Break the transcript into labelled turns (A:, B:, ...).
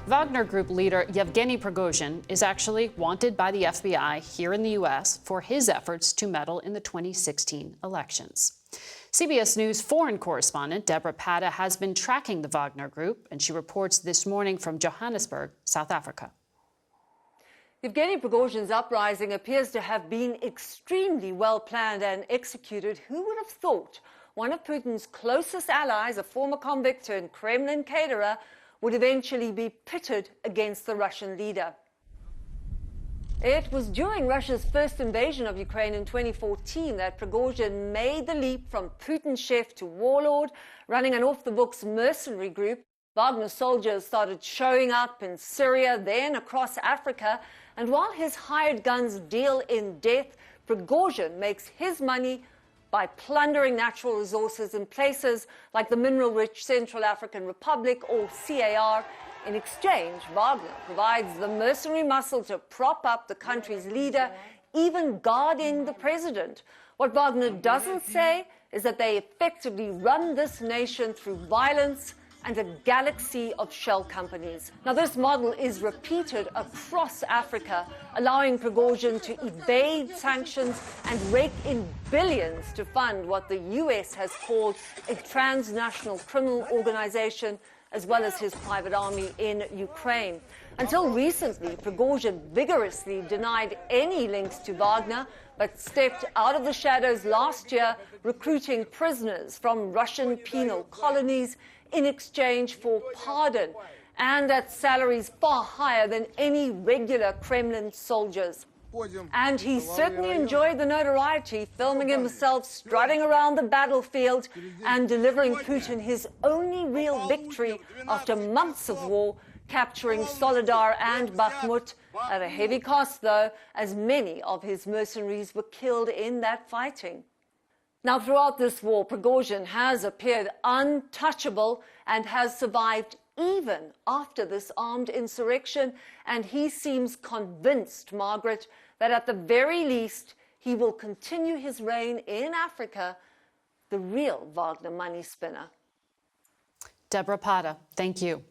A: Wagner Group leader Yevgeny Prigozhin is actually wanted by the FBI here in the U.S. for his efforts to meddle in the 2016 elections. CBS News foreign correspondent Debora Patta has been tracking the Wagner Group, and she reports this morning from Johannesburg, South Africa.
B: Yevgeny Prigozhin's uprising appears to have been extremely well planned and executed. Who would have thought one of Putin's closest allies, a former convict and Kremlin caterer, would eventually be pitted against the Russian leader? It was during Russia's first invasion of Ukraine in 2014 that Prigozhin made the leap from Putin's chef to warlord, running an off-the-books mercenary group. Wagner soldiers started showing up in Syria, then across Africa, and while his hired guns deal in death, Prigozhin makes his money by plundering natural resources in places like the mineral-rich Central African Republic, or CAR. In exchange, Wagner provides the mercenary muscle to prop up the country's leader, even guarding the president. What Wagner doesn't say is that they effectively run this nation through violence and a galaxy of shell companies. Now, this model is repeated across Africa, allowing Prigozhin to evade sanctions and rake in billions to fund what the U.S. has called a transnational criminal organization, as well as his private army in Ukraine. Until recently, Prigozhin vigorously denied any links to Wagner, but stepped out of the shadows last year, recruiting prisoners from Russian penal colonies in exchange for pardon, and at salaries far higher than any regular Kremlin soldiers. And he certainly enjoyed the notoriety, filming himself strutting around the battlefield and delivering Putin his only real victory after months of war, capturing Soledar and Bakhmut at a heavy cost, though, as many of his mercenaries were killed in that fighting. Now, throughout this war, Prigozhin has appeared untouchable and has survived even after this armed insurrection, and he seems convinced, Margaret, that at the very least he will continue his reign in Africa, the real Wagner money spinner.
A: Debora Patta, thank you.